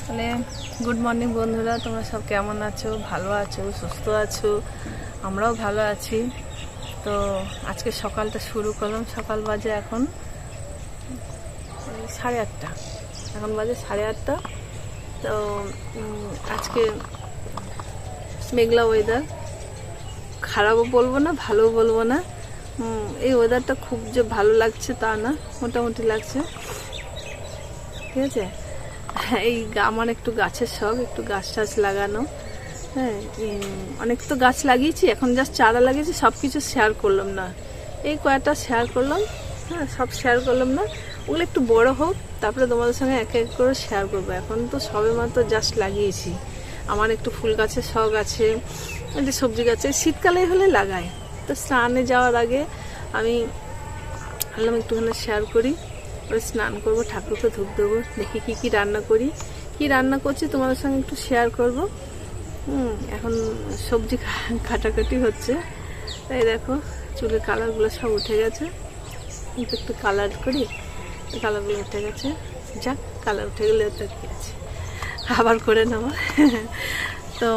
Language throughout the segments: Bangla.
তাহলে গুড মর্নিং বন্ধুরা, তোমরা সব কেমন আছো? ভালো আছো, সুস্থ আছো? আমরাও ভালো আছি। তো আজকে সকালটা শুরু করলাম। সকাল বাজে এখন 8:30, এখন বাজে 8:30। তো আজকে মেঘলা ওয়েদার, খারাপও বলবো না, ভালোও বলবো না। এই ওয়েদারটা খুব যে ভালো লাগছে তা না, মোটামুটি লাগছে, ঠিক আছে। এই আমার একটু গাছের শখ, একটু গাছ টাছ লাগানো। হ্যাঁ, অনেক তো গাছ লাগিয়েছি, এখন জাস্ট চারা লাগিয়েছি, সব কিছু শেয়ার করলাম না। এই কয়েকটা শেয়ার করলাম, হ্যাঁ, সব শেয়ার করলাম না। ওগুলো একটু বড় হোক, তারপরে তোমাদের সঙ্গে এক এক করে শেয়ার করবো। এখন তো সবে মাত্র জাস্ট লাগিয়েছি। আমার একটু ফুল গাছের শখ আছে, একটু সবজি গাছে শীতকালে হলে লাগাই। তো স্নানে যাওয়ার আগে আমি ভাবলাম একটুখানি শেয়ার করি। ওই স্নান করবো, ঠাকুরকে ধূপ দেবো, দেখি কি রান্না করি, কি রান্না করছি তোমাদের সঙ্গে একটু শেয়ার করব। এখন সবজি কাটাকাটি হচ্ছে, তাই দেখো চুলের কালারগুলো সব উঠে গেছে। একটু কালার করি, কালারগুলো উঠে গেছে। যাক, কালার উঠে গেলে তো কি আছে, আবার করে নেবো। তো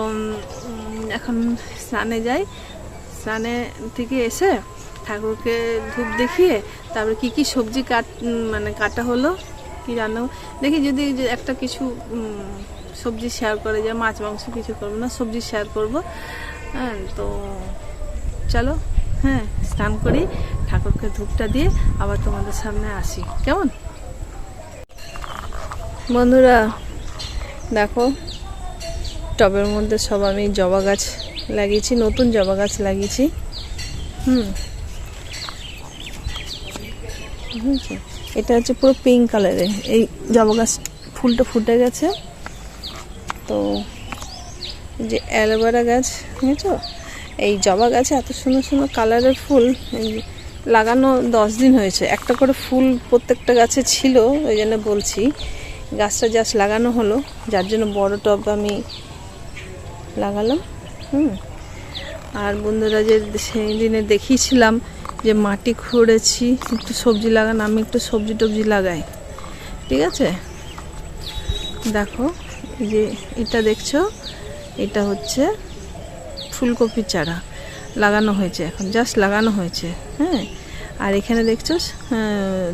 এখন স্নানে যাই। স্নানে থেকে এসে ঠাকুরকে ধূপ দেখিয়ে তারপরে কি সবজি কাটা হলো, কি রান্না দেখি, যদি একটা কিছু সবজি শেয়ার করে যায়। মাছ মাংস কিছু করবো না, সবজি শেয়ার করব। হ্যাঁ, তো চলো, হ্যাঁ, স্নান করি, ঠাকুরকে ধূপটা দিয়ে আবার তোমাদের সামনে আসি, কেমন? বন্ধুরা দেখো, টবের মধ্যে সব আমি জবা গাছ লাগিয়েছি, নতুন জবা গাছ লাগিয়েছি। এটা হচ্ছে পুরো পিঙ্ক কালারের। এই জবা গাছ ফুলটা ফুটে গেছে। তো যে অ্যালোভেরা গাছ, বুঝেছো, এই জবা গাছে এত সুন্দর সুন্দর কালারের ফুল লাগানো 10 দিন হয়েছে। একটা করে ফুল প্রত্যেকটা গাছে ছিল, ওই জন্য বলছি। গাছটা জাস্ট লাগানো হলো, যার জন্য বড় টব আমি লাগালাম। আর বন্ধুরা, যে সেই দিনে দেখিয়েছিলাম যে মাটি খুঁড়েছি একটু সবজি লাগান, আমি একটু সবজি টবজি লাগাই, ঠিক আছে। দেখো, এই যে এটা দেখছো, এটা হচ্ছে ফুলকপির চারা লাগানো হয়েছে, এখন জাস্ট লাগানো হয়েছে। হ্যাঁ, আর এখানে দেখছো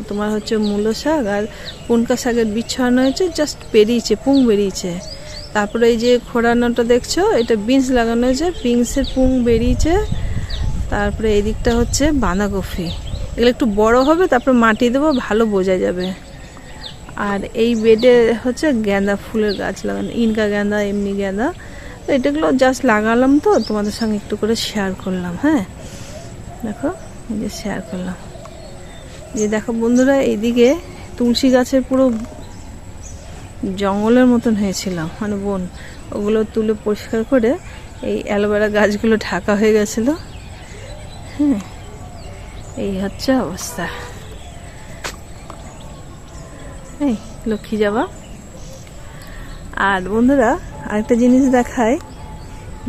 তোমার হচ্ছে মূলো শাক আর পুনকা শাকের বীজ ছড়ানো হয়েছে, জাস্ট বেরিয়েছে, পুং বেরিয়েছে। তারপরে এই যে খোঁড়ানোটা দেখছো, এটা বিনস লাগানো হয়েছে, বিনসের পুং বেরিয়েছে। তারপরে এই দিকটা হচ্ছে বাঁধাকপি, এগুলো একটু বড় হবে, তারপরে মাটি দেবো, ভালো বোঝা যাবে। আর এই বেডে হচ্ছে গাঁদা ফুলের গাছ লাগানো, ইনকা গাঁদা, এমনি গাঁদা। তো এটাগুলো জাস্ট লাগালাম, তো তোমাদের সঙ্গে একটু করে শেয়ার করলাম। হ্যাঁ, দেখো, এই যে শেয়ার করলাম। যে দেখো বন্ধুরা, এইদিকে তুলসী গাছের পুরো জঙ্গলের মতন হয়েছিল, মানে বন, ওগুলো তুলে পরিষ্কার করে এই অ্যালোভেরা গাছগুলো ঢাকা হয়ে গেছিল। হ্যাঁ, এই হচ্ছে অবস্থা। এই লক্ষ্মী যাবা। আর বন্ধুরা, আরেকটা জিনিস দেখায়,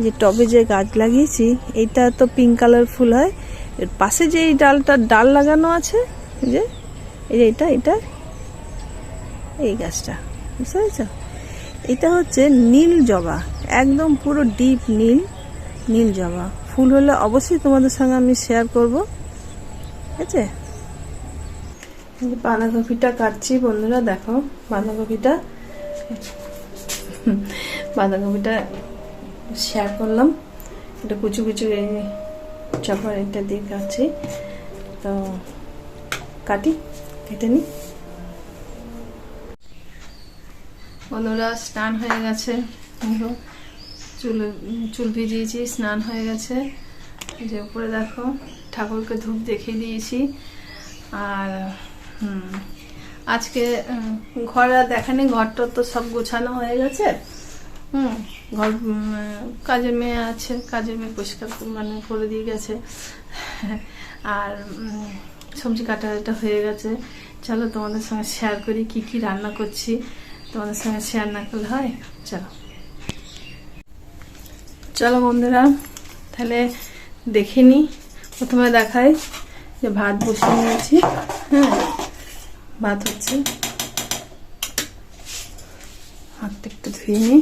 যে টবে যে গাছ লাগিয়েছি, এইটা তো পিঙ্ক কালার ফুল হয়। এর পাশে যে এই ডাল লাগানো আছে, যে এই যে এটা এই গাছটা, বুঝতে পেরেছ? এটা হচ্ছে নীল জবা, একদম পুরো ডিপ নীল জবা। ফুল হলে অবশ্যই তোমাদের সঙ্গে আমি শেয়ার করব, ঠিক আছে। বাঁধাকপিটা কাটছি বন্ধুরা, দেখো বাঁধাকপিটা শেয়ার করলাম। এটা কুচু এই চপার এটা দিয়ে কাটছি। তো কাটি, কেটে নি। বন্ধুরা, স্নান হয়ে গেছে, চুল ভিজিয়েছি, স্নান হয়ে গেছে। যে উপরে দেখো ঠাকুরকে ধূপ দেখিয়ে দিয়েছি। আর আজকে ঘর আর দেখানি, ঘরটা তো সব গোছানো হয়ে গেছে। ঘর কাজের মেয়ে আছে, কাজের মেয়ে পরিষ্কার করে দিয়ে গেছে। আর সবজি কাটা হয়ে গেছে। চলো তোমাদের সঙ্গে শেয়ার করি কি রান্না করছি, তোমাদের সঙ্গে শেয়ার না করলে হয়। চলো বন্ধুরা, তাহলে দেখে নি। প্রথমে দেখাই যে ভাত বসিয়ে নিয়েছি। হ্যাঁ, ভাত হচ্ছে, হাতটা একটু ধুয়ে নিই।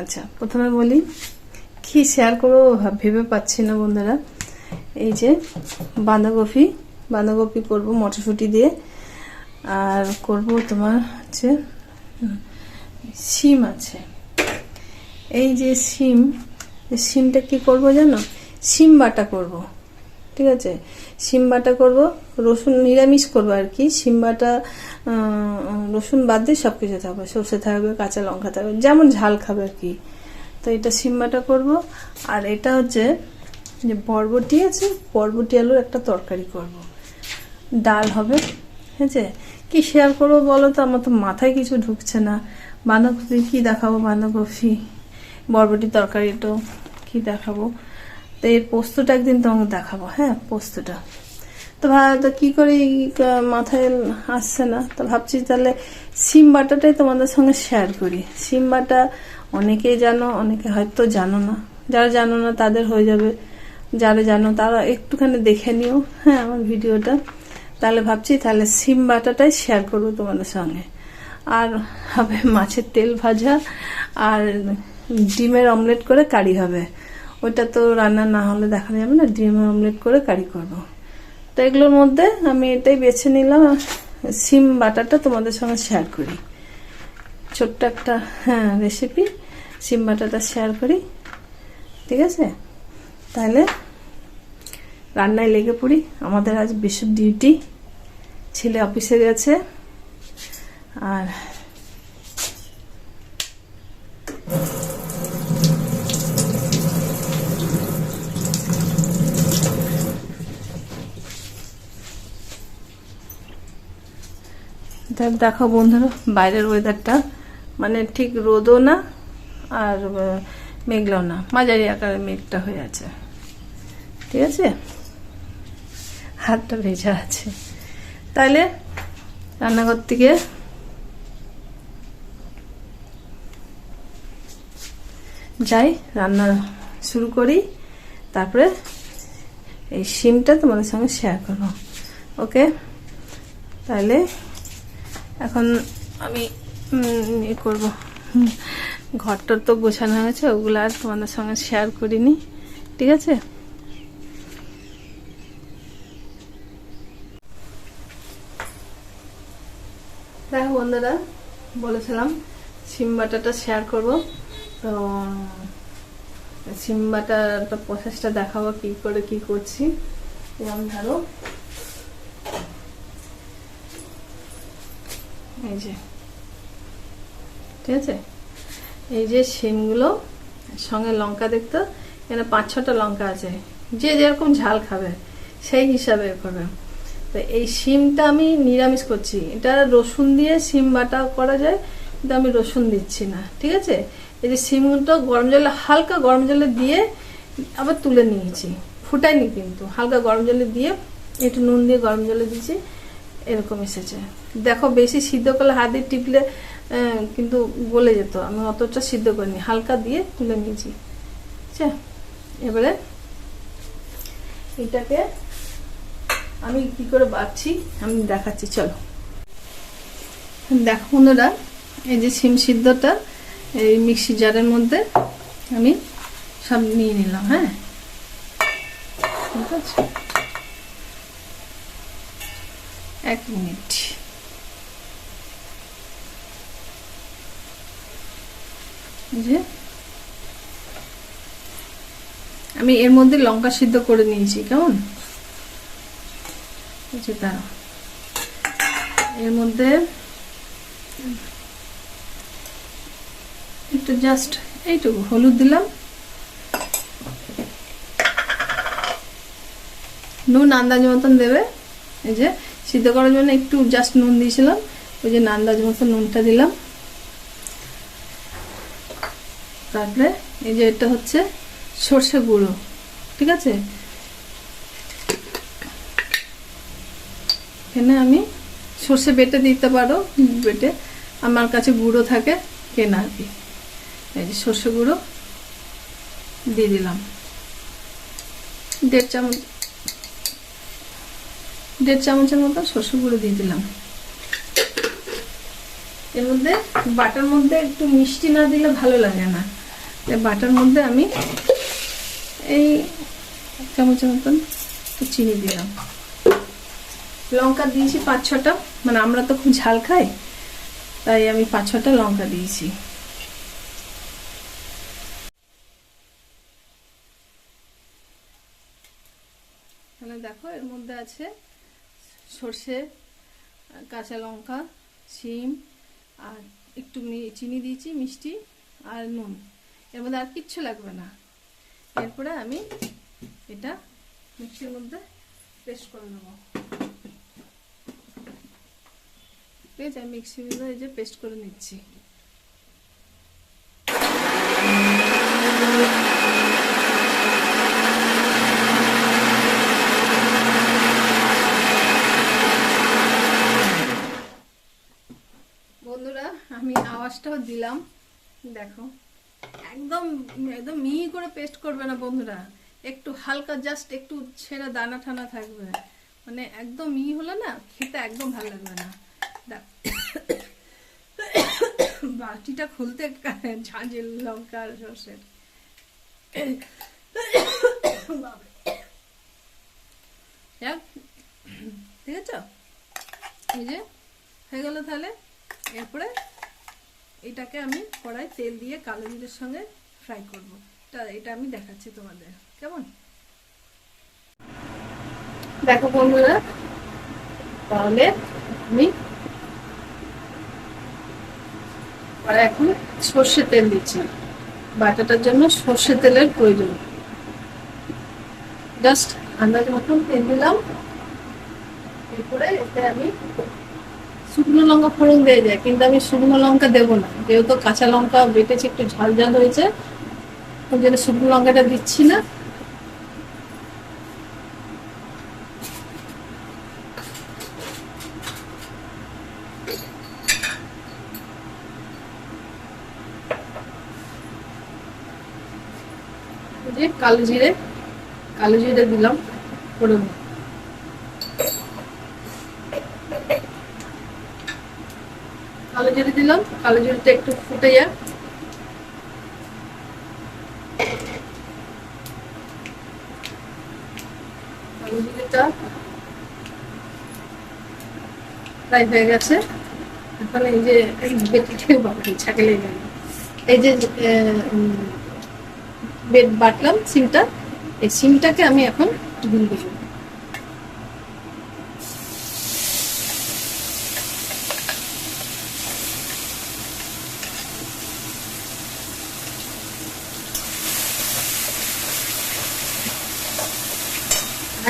আচ্ছা, প্রথমে বলি কি শেয়ার করবো ভেবে পাচ্ছি না বন্ধুরা। এই যে বাঁধাকপি করব মটরশুঁটি দিয়ে, আর করব তোমার হচ্ছে শিম আছে। এই যে শিমটা কি করব জানো? শিম বাটা করব, ঠিক আছে? শিম বাটা করব, রসুন নিরামিষ করবো আর কি। শিম বাটা রসুন বাদ দিয়ে সব কিছু থাকবে, সর্ষে থাকবে, কাঁচা লঙ্কা থাকবে, যেমন ঝাল খাবে আর কি। তো এটা শিম বাটা করবো। আর এটা হচ্ছে যে বরবটি আছে, বরবটি আলুর একটা তরকারি করব, ডাল হবে। ঠিক আছে, কি শেয়ার করবো বলো তো? আমার তো মাথায় কিছু ঢুকছে না। বাঁধাকপি কি দেখাবো, বাঁধাকপি বরবটি তরকারিটা কি দেখাবো? তো এর পোস্তটা একদিন তোমাকে দেখাবো। হ্যাঁ, পোস্তটা তো কি করে মাথায় আসছে না। তো ভাবছি তাহলে শিম বাটাটাই তোমাদের সঙ্গে শেয়ার করি। শিম বাটা অনেকেই জানো, অনেকে হয়তো জানো না। যারা জানো না তাদের হয়ে যাবে, যারা জানো তারা একটুখানি দেখে নিও, হ্যাঁ, আমার ভিডিওটা। তাহলে ভাবছি তাহলে শিম বাটাটাই শেয়ার করবো তোমাদের সঙ্গে। আর হবে মাছের তেল ভাজা, আর ডিমের অমলেট করে কারি হবে। ওইটা তো রান্না না হলে দেখা যাবে না, ডিমের অমলেট করে কারি করব। তো এগুলোর মধ্যে আমি এটাই বেছে নিলাম, শিম বাটাটা তোমাদের সঙ্গে শেয়ার করি। ছোট্ট একটা রেসিপি, শিম বাটাটা শেয়ার করি, ঠিক আছে? তাহলে রান্নায় লেগে পড়ি। আমাদের আজ বেশি ডিউটি, ছেলে অফিসে গেছে। আর দেখো বন্ধুরা, বাইরের ওয়েদারটা মানে ঠিক রোদও না আর মেঘলাও না, মাঝারি আকারের মেঘটা হয়ে আছে, ঠিক আছে? হাতটা ভেজা আছে। তাহলে রান্নাঘর থেকে যাই, রান্না শুরু করি, তারপরে এই শিমটা তোমাদের সঙ্গে শেয়ার করবো। ওকে, তাহলে এখন আমি ইয়ে করবো, ঘরটার তো গোছানো হয়েছে, ওগুলো আর তোমাদের সঙ্গে শেয়ার করিনি, ঠিক আছে? দেখো বন্ধুরা, বলেছিলাম শিম বাটাটা শেয়ার করবো। তো শিম বাটাটা প্রসেসটা দেখাবো কি করে কি করছি। যেমন ধরো এই যে, ঠিক আছে, এই যে শিমগুলো সঙ্গে লঙ্কা দেখতো, এখানে 5-6টা লঙ্কা আছে, যে যেরকম ঝাল খাবে সেই হিসাবে করবে। তো এই শিমটা আমি নিরামিষ করছি, এটা রসুন দিয়ে শিম বাটা করা যায়, কিন্তু আমি রসুন দিচ্ছি না, ঠিক আছে? এই যে শিমটা গরম জলে, হালকা গরম জলে দিয়ে আবার তুলে নিয়েছি, ফুটাইনি কিন্তু, হালকা গরম জলে দিয়ে একটু নুন দিয়ে গরম জলে দিয়েছি, এরকম এসেছে। দেখো বেশি সিদ্ধ করলে হাত দিয়ে টিপলে কিন্তু গলে যেত, আমি অতটা সিদ্ধ করিনি, হালকা দিয়ে তুলে নিয়েছি, আচ্ছা? এবারে এটাকে আমি কি করে বাড়ছি আমি দেখাচ্ছি, চলো। দেখো বন্ধুরা, এই যে শিম সিদ্ধটা এই মিক্সি জারের মধ্যে আমি সব নিয়ে নিলাম। হ্যাঁ, ঠিক আছে, 1 মিনিট। যে আমি এর মধ্যে লঙ্কা সিদ্ধ করে নিয়েছি, কেমন? এর মধ্যে একটু জাস্ট এইটুকু হলুদ দিলাম, নুন আন্দাজ মতন দেবে। এই যে সিদ্ধ করার জন্য একটু জাস্ট নুন দিয়েছিলাম, ওই যে আন্দাজ মতন নুনটা দিলাম। তারপরে এই যে এটা হচ্ছে সর্ষে গুঁড়ো, ঠিক আছে? এখানে আমি সর্ষে বেটে দিতে পারো, বেটে আমার কাছে গুঁড়ো থাকে কেনা আর কি। এই যে সর্ষে গুঁড়ো দিয়ে দিলাম, 1.5 চামচের মতো সর্ষে গুঁড়ো দিয়ে দিলাম। এর মধ্যে বাটার মধ্যে একটু মিষ্টি না দিলে ভালো লাগে না, বাটার মধ্যে আমি এই 1 চামচের মতন চিনি দিলাম। লঙ্কা দিয়েছি 5-6টা, মানে আমরা তো খুব ঝাল খাই, তাই আমি 5-6টা লঙ্কা দিয়েছি। এখানে দেখো এর মধ্যে আছে সর্ষে, কাঁচা লঙ্কা, শিম, আর একটু চিনি দিয়েছি মিষ্টি, আর নুন। এর মধ্যে আর কিচ্ছু লাগবে না। এরপরে আমি এটা মিক্সির মধ্যে পেস্ট করে নেবো। ঠিক আছে, আমি মিক্সির মধ্যে এই যে পেস্ট করে নিচ্ছি। বন্ধুরা আমি আওয়াজটাও দিলাম, দেখো একদম একদম মিহি করে পেস্ট করবে না বন্ধুরা, একটু হালকা জাস্ট একটু ছেঁড়া দানা ঠানা থাকবে, মানে একদম মিহি হলে না খেতে একদম ভালো লাগবে না। বাটিটা খুলতে ঝাঁঝের লঙ্কা আর সর্ষের। ঠিক আছে, এই যে হয়ে গেল। তাহলে এরপরে এটাকে আমি কড়াই তেল দিয়ে কালো জিরের সঙ্গে ফ্রাই করবো। এটা আমি দেখাচ্ছি তোমাদের, কেমন? দেখো বন্ধুরা, তাহলে আমি এখন সর্ষে তেল দিচ্ছি। বাটাটার জন্য সর্ষে তেলের প্রয়োজন, জাস্ট আন্দাজ মতন তেল দিলাম। এরপরে এতে আমি শুকনো লঙ্কা ফোড়ন দিয়ে যায়, কিন্তু আমি শুকনো লঙ্কা দেবো না, যেহেতু কাঁচা লঙ্কা বেটেছি একটু ঝাল ঝাল হয়েছে, ওই জন্য শুকনো লঙ্কাটা দিচ্ছি না। যে কালো জিরে দিলাম ফোড়ন। কালো জিরে দিলাম, কালো জিরেটা একটু ফুটে যাক। কালো জিরেটা ফ্রাই হয়ে গেছে। এখন এই যে ছাঁকলে গেল, এই যে বেড বাটলাম সিমটা, এই সিমটাকে আমি এখন দিয়ে দেব।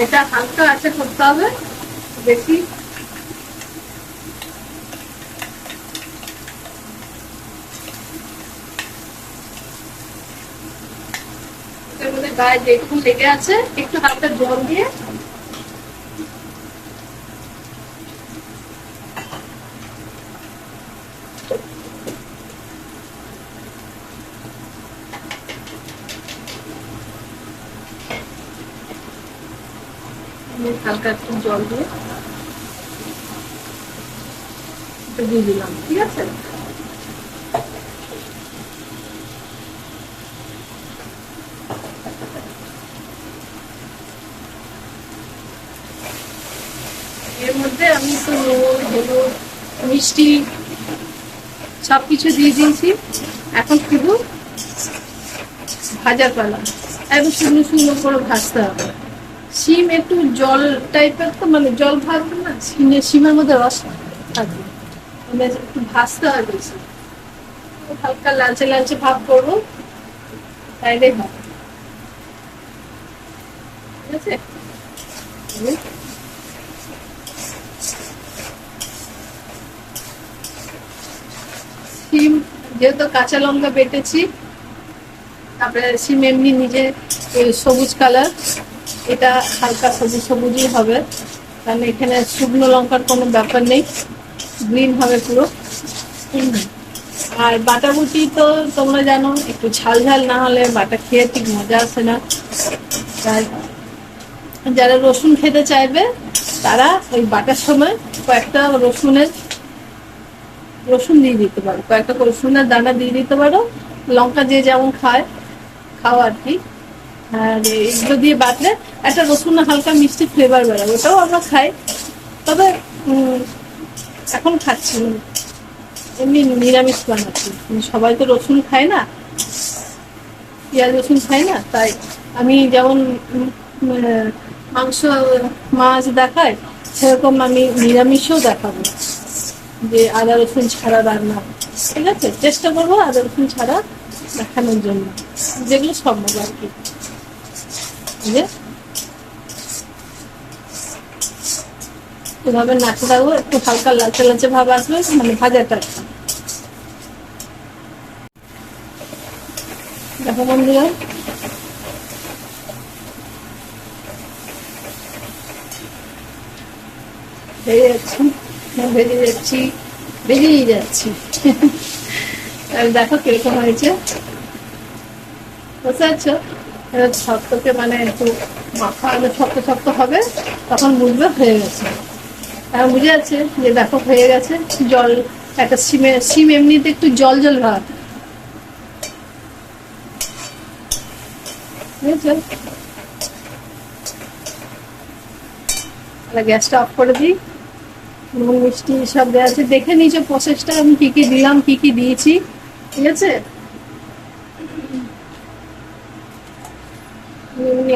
এটা হালকা আছে করতে হবে, বেশি গায়ে যেটুকু লেগে আছে একটু হালকা জল দিয়ে হালকা একটু জল দিয়ে দিয়ে দিলাম। ঠিক আছে, এর মধ্যে আমি তো হলুদ মিষ্টি সবকিছু দিয়ে দিয়েছি। এখন শুধু ভাজার পালা, একদম শুকনো শুকনো করে ভাজতে হবে। শিম একটু জল টাইপের, তো মানে জল ভাজবে না, শিমের মধ্যে রস থাকবে, একটু ভাজতে হবে বেশি, হালকা লালচে লালচে ভাব করবো, তাইলেই হবে। ঠিক আছে, শিম যেহেতু কাঁচা লঙ্কা বেটেছি, তারপরে শিম এমনি নিজে সবুজ কালার, এটা হালকা সবুজ সবুজই হবে, কারণ এখানে শুকনো লঙ্কার কোনো ব্যাপার নেই, গ্রিন হবে পুরো। আর বাটাবুটি তো তোমরা জানো একটু ঝাল ঝাল না হলে বাটা খেয়ে ঠিক মজা আসে না, তাই যারা রসুন খেতে চাইবে তারা ওই বাটার সময় কয়েকটা রসুনের রসুন দিয়ে দিতে পারো, কয়েকটা রসুনের দানা দিয়ে দিতে পারো, লঙ্কা যে যেমন খাও আর কি। আর এগুলো দিয়ে বাটলে একটা রসুন হালকা মিষ্টি ফ্লেভার বেরোবে, ওটাও আমরা খাই, তবে এখন খাচ্ছি এমনি নিরামিষ বানাচ্ছি। সবাই তো রসুন খায় না, পেঁয়াজ রসুন খায় না, তাই আমি যেমন মাংস মাছ দেখাই সেরকম আমি নিরামিষও দেখাবো, যে আদা রসুন ছাড়া রান্না। ঠিক আছে, চেষ্টা করবো আদা রসুন ছাড়া দেখানোর জন্য, যেগুলো সম্ভব আর কি। এভাবে নাড়তে থাকবো, একটু হালকা লালচে লালচে ভাব আসবে, মানে ভাজাটা। দেখো বন্ধুরা, বেরিয়ে যাচ্ছি দেখো কিরকম হয়েছে, বুঝতে পারছো? শক্তকে মানে একটু মাখা শক্ত শক্ত হবে, তখন বুঝবে হয়ে গেছে। এখন বুঝে যাচ্ছে যে দেখো হয়ে গেছে। জল একটা সিম এমনিতে একটু জল জল ভাব, বুঝেছো? গ্যাসটা অফ করে দিই। নুন মিষ্টি সব দেওয়া আছে, দেখে নিয়েছো প্রসেসটা, আমি কি কি দিলাম কি কি দিয়েছি। ঠিক আছে,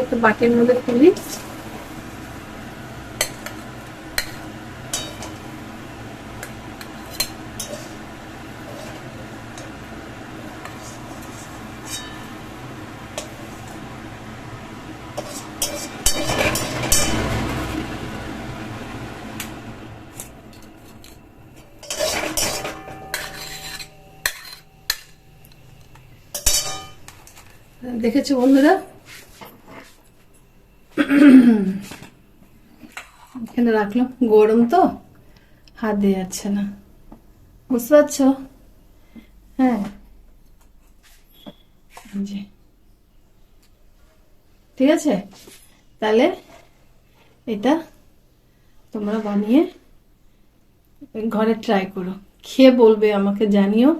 একটা বাটির মধ্যে তুলি। দেখেছো বন্ধুরা, এখানে রাখলাম, গরম তো হাত দিয়ে যাচ্ছে না, বুঝতে পারছো? হ্যাঁ, ঠিক আছে, তাহলে এটা তোমরা বানিয়ে ঘরে ট্রাই করো, খেয়ে বলবে, আমাকে জানিও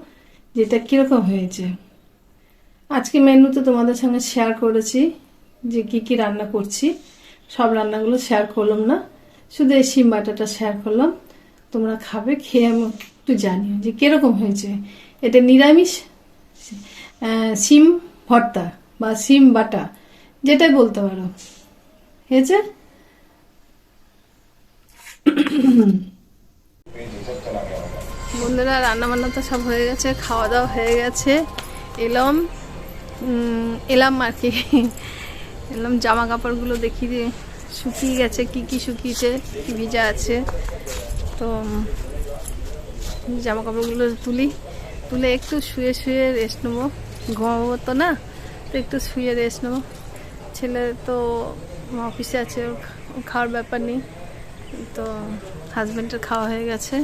যে এটা কিরকম হয়েছে। আজকে মেনু তো তোমাদের সঙ্গে শেয়ার করেছি, যে কি কি রান্না করছি, সব রান্নাগুলো শেয়ার করলাম না, শুধু এই শিম বাটাটা শেয়ার করলাম। তোমরা খাবে, খেয়ে আমি একটু জানিও যে কিরকম হয়েছে। এটা নিরামিষ শিম ভর্তা বা শিম বাটা, যেটাই বলতে পারো, হয়েছে। বন্ধুরা, রান্না বান্না তো সব হয়ে গেছে, খাওয়া দাওয়া হয়ে গেছে, এলাম আর কি, এলাম জামা কাপড়গুলো দেখি যে শুকিয়ে গেছে, কি কি শুকিয়েছে, কি ভিজা আছে। তো জামা কাপড়গুলো তুলে একটু শুয়ে রেস্ট নেবো, ঘুমাবো তো না, তো একটু শুয়ে রেস্ট নেবো। ছেলে তো অফিসে আছে, ওর খাওয়ার ব্যাপার নেই, তো হাজব্যান্ডের খাওয়া হয়ে গেছে,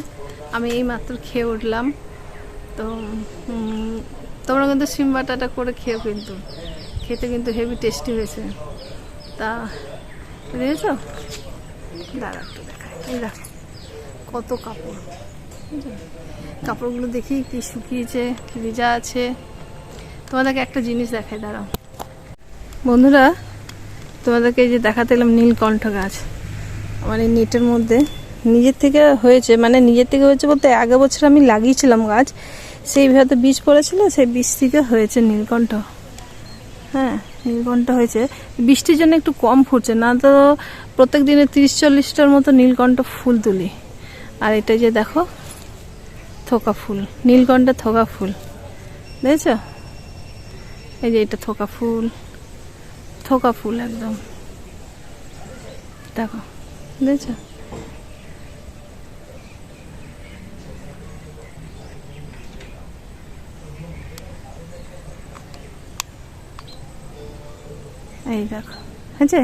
আমি এই মাত্র খেয়ে উঠলাম। তো তোমরা কিন্তু শিম বাটাটা করে খেয়েও, কিন্তু খেতে কিন্তু হেভি টেস্টি হয়েছে। তা বুঝেছ, দাঁড়া একটু দেখাই, এই দেখো কত কাপড়গুলো দেখি কি শুকিয়েছে, কি ভিজা আছে। তোমাদেরকে একটা জিনিস দেখাই, দাঁড়াও বন্ধুরা, তোমাদেরকে এই যে দেখাতে এলাম নীলকণ্ঠ গাছ, আমার এই নেটের মধ্যে নিজের থেকে হয়েছে, মানে নিজের থেকে হয়েছে বলতে আগে বছর আমি লাগিয়েছিলাম গাছ, সেই হয়তো বীজ পড়েছিল, সেই বীজ থেকে হয়েছে নীলকণ্ঠ। হ্যাঁ, নীলকণ্ঠ হয়েছে, বৃষ্টির জন্য একটু কম ফুটছে, না তো প্রত্যেক দিনে 30-40টার মতো নীলকণ্ঠ ফুল তুলি। আর এটা যে দেখো থোকা ফুল, নীলকণ্ঠের থোকা ফুল, দেখেছ? এই যে এটা থোকা ফুল একদম, দেখো, দেখেছ? এই দেখো হয়েছে,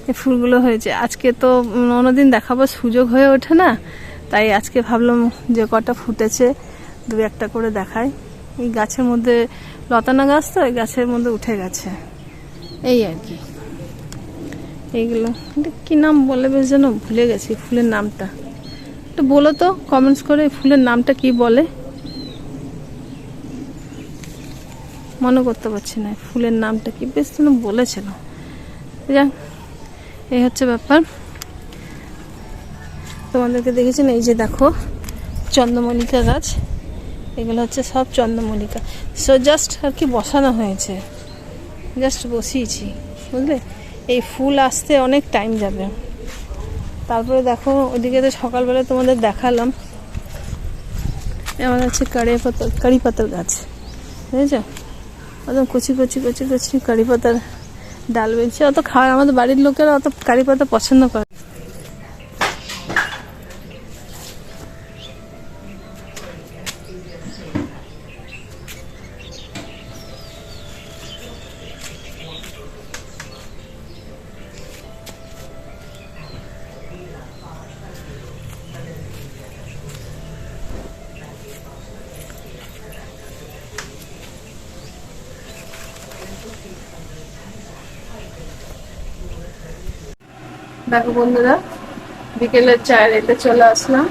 এই ফুলগুলো হয়েছে। আজকে তো অন্যদিন দেখাবো, সুযোগ হয়ে ওঠে না, তাই আজকে ভাবলাম যে কটা ফুটেছে 2-1টা করে দেখাই। এই গাছের মধ্যে লতানা গাছ তো, এই গাছের মধ্যে উঠে গেছে, এই আর কি। এইগুলো এটা কি নাম বলে বেশ যেন ভুলে গেছি ফুলের নামটা, একটু বলো তো কমেন্টস করে এই ফুলের নামটা কি বলে, মনে করতে পারছি না ফুলের নামটা কি, বেশ তুমি বলেছিল। যাক, এই হচ্ছে ব্যাপার। তোমাদেরকে দেখেছি না, এই যে দেখো চন্দ্রমল্লিকা গাছ, এগুলো হচ্ছে সব চন্দ্রমল্লিকা। সো জাস্ট আর কি বসানো হয়েছে, জাস্ট বসিয়েছি, বুঝলে। এই ফুল আসতে অনেক টাইম যাবে। তারপরে দেখো ওইদিকে তো সকালবেলা তোমাদের দেখালাম, এমন হচ্ছে কারি পাতার গাছ, বুঝেছ, একদম কচি কচি কচি কচি কারি পাতার ডাল বেরিয়েছে। অত খাওয়ার আমাদের বাড়ির লোকেরা অত কারি পাতা পছন্দ করে। দেখো বন্ধুরা, বিকেলের চায়ের এতে চলে আসলাম।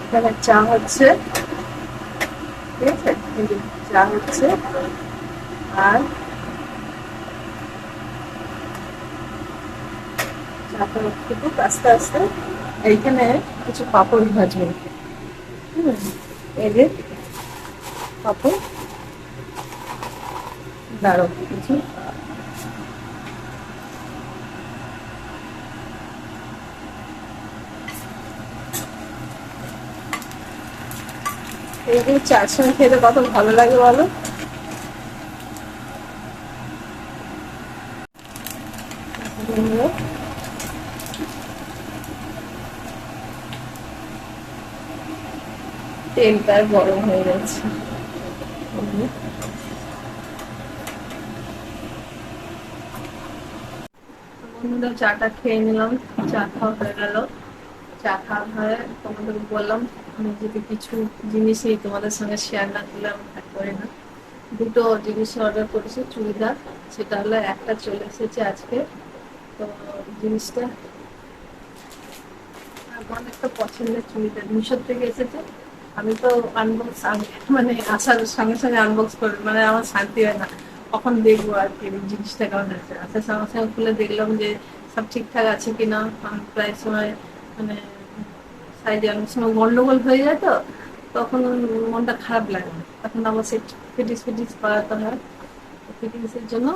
এখানে চা হচ্ছে, ঠিক আছে, চা হচ্ছে। আর চাটা একটু আস্তে আস্তে এইখানে কিছু পাপড় ভাজবে। এই যে পাপড়, দাঁড়ো কিছু, এই চার সঙ্গে খেতে কত ভালো লাগে বলো। তেলটা গরম হয়ে যাচ্ছে। বন্ধুরা চাটা খেয়ে নিলাম, চা খাওয়া হয়ে গেল। চা খাওয়া হয়ে তোমাদের বললাম আমি যদি কিছু জিনিসই তোমাদের সঙ্গে শেয়ার না করলে আমি থাকতে পারি না। দুটো জিনিস অর্ডার করেছি চুড়িদার, সেটা হলো একটা চলে এসেছে আজকে। তো জিনিসটা আমার একটা পছন্দের চুড়িদার, মিশো থেকে এসেছে। আমি তো আনবক্স, মানে আসার সঙ্গে সঙ্গে আনবক্স করে মানে আমার শান্তি হয় না, কখন দেখবো আর কি জিনিসটা কেমন আছে। আসার সঙ্গে সঙ্গে খুলে দেখলাম যে সব ঠিকঠাক আছে কিনা। আমি প্রায় সময় মানে সাইজে অনেক সময় গন্ডগোল হয়ে যায়, তো তখন মনটা খারাপ লাগে, তখন আমার সে ফিটিংস করাতে হয়। ফিটিংসের জন্য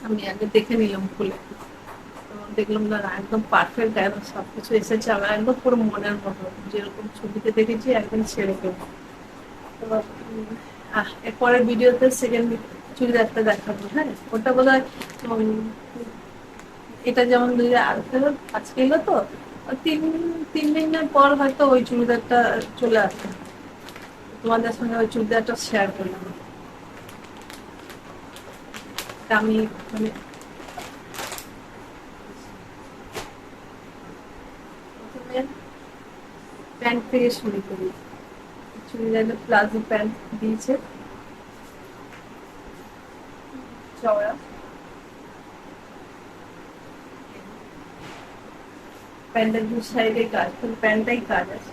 আমি আগে দেখে নিলাম খুলে, তো দেখলাম না একদম পারফেক্ট, একদম সবকিছু এসেছে আমার একদম পুরো মনের মতো, যেরকম ছবিতে দেখেছি একদম সেরকম। তো এরপরের ভিডিওতে সেকেন্ড চুড়িদারটা দেখাবো। হ্যাঁ, ওটা বোধ হয় এটা যেমন আজকে এলো তো, তিন তিন দিনের পর হয়তো ওই চুড়িদারটা চলে আসবে। তোমাদের সঙ্গে ওই চুড়িদারটা শেয়ার করলাম। আমি মানে প্রথমে প্যান্ট থেকে শুরু করি। চুড়িদারের প্লাজো প্যান্ট দিয়েছে, চওড়া, প্যান্টের দু সাইডে কাজ, ফুল প্যান্টটাই কাজ আছে।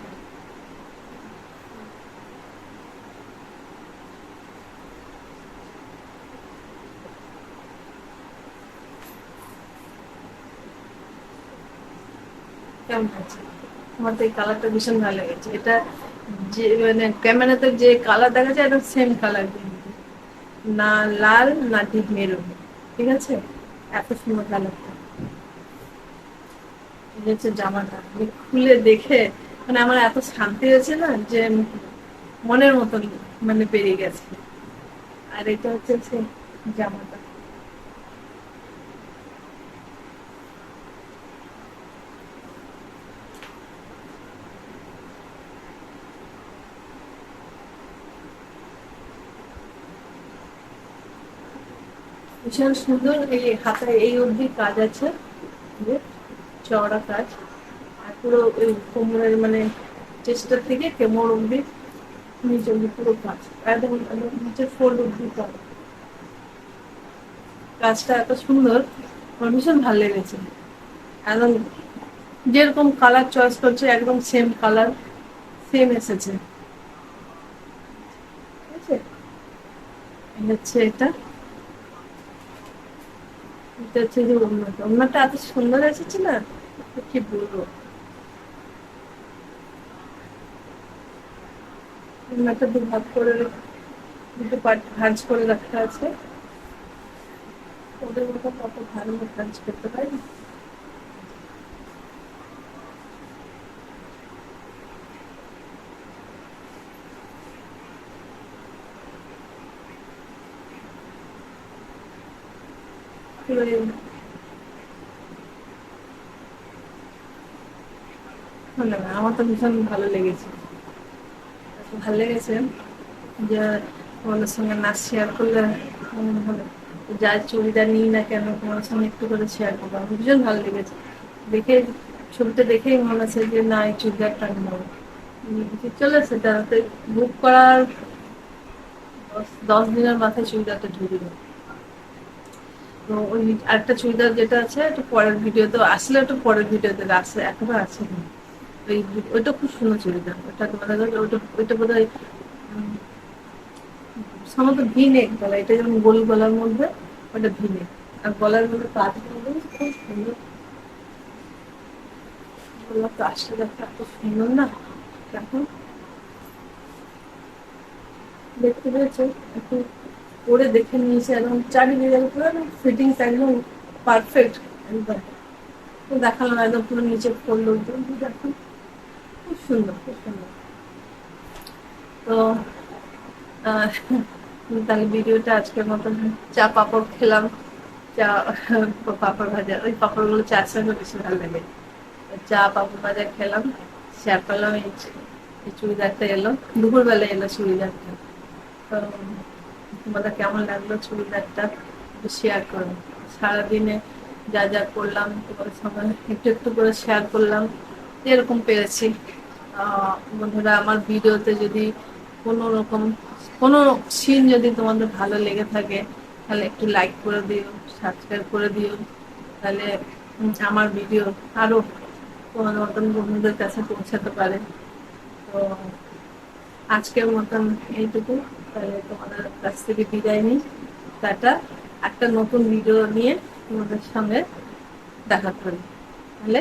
কেমন আছে? আমার তো এই কালারটা ভীষণ ভালো লেগেছে। এটা যে মানে ক্যামেরাতে যে কালার দেখা যায় এটা সেম কালার, কিন্তু না লাল না ঠিক মেরুন, ঠিক আছে, এত সুন্দর কালারটা। এই হচ্ছে জামাটা, খুলে দেখে মানে আমার এত শান্তি হয়েছে না, যে মনের মতন মানে পেরিয়ে গেছে। আর এটা হচ্ছে সেই জামাটা, ভীষণ সুন্দর। এই হাতায় এই অবধি কাজ আছে, চওড়া কাজ। আর পুরো ওই কোমরের মানে চেস্টার থেকে কোমর অবধি নিচে অবধি পুরো কাজ, একদম নিচে ফোল্ড অবধি কাজ। কাজটা এত সুন্দর, আমার ভীষণ ভালো লেগেছে। একদম যেরকম কালার চয়েস করছে একদম সেম কালার, সেম এসেছে। ঠিক আছে, এই হচ্ছে এটা। এটা হচ্ছে যে ওড়নাটা, ওড়নাটা এত সুন্দর এসেছে না, কি বলবো। ওড়নাটা দু ভাগ করে, দুটো পার্ট ভাঁজ করে রাখা আছে। ওদের মতো কত ভালো ভাঁজ করতে পারি। আমার তো ভীষণ ভালো লেগেছে, ভালো লেগেছে যে তোমাদের সঙ্গে নাচ শেয়ার করলে হবে। যা চুড়িদার নিই না কেন তোমার সঙ্গে একটু করে শেয়ার করবো, আমার ভীষণ ভালো লেগেছে দেখে। ছবিটা দেখেই মনে হচ্ছে যে না এই চুড়িদারটা আমি নেবো। চলে সেটাতে বুক করার 10 দিনের মাথায় চুড়িদারটা ঢুকে দেবো। তো ওই আরেকটা চুড়িদার যেটা আছে একটু পরের ভিডিওতে আসলে, একটু পরের ভিডিওতে আসে, এখনো আছে না। ওইটা খুব সুন্দর চুড়িদার, ওটা তোমাদের ওইটা বোধ হয় সম্ভবত ভিনেক গলা, এটা যেমন গোল গলার মধ্যে, ওটা ভিনেক। আর গলার মধ্যে কাজ খুব সুন্দর, গলার কাজটা দেখতে এত সুন্দর না এখন, দেখতে পেয়েছো একটু পরে দেখে নিয়েছে একদম চারিদিকে পুরো ফিটিংস একদম পারফেক্ট একদম। দেখালাম একদম পুরো নিচে পড়লো, দেখো খুব সুন্দর, খুব সুন্দর। তো তাহলে ভিডিওটা আজকের মতন, চা পাপড় খেলাম, চা পাপড় ভাজা, ওই পাপড়গুলো চার সঙ্গে বেশি ভালো লাগে। চা পাপড় ভাজা খেলাম, শেয়ার করলাম। এই চুড়িদারটা এলো দুপুরবেলা, এলো চুড়িদারটা। তো তোমাদের কেমন লাগলো চুড়িদারটা একটু শেয়ার করো। সারাদিনে যা যা করলাম তোমাদের সঙ্গে একটু একটু করে শেয়ার করলাম যেরকম পেরেছি। বন্ধুরা আমার ভিডিওতে যদি কোনো রকম কোনো সিন যদি তোমাদের ভালো লেগে থাকে তাহলে একটু লাইক করে দিও, সাবস্ক্রাইব করে দিও, তাহলে আমার ভিডিও আরও তোমাদের মতন বন্ধুদের কাছে পৌঁছাতে পারে। তো আজকের মতন এইটুকু, তাহলে তোমাদের কাছ থেকে বিদায় নিই, টাটা। একটা নতুন ভিডিও নিয়ে তোমাদের সঙ্গে দেখা করি, তাহলে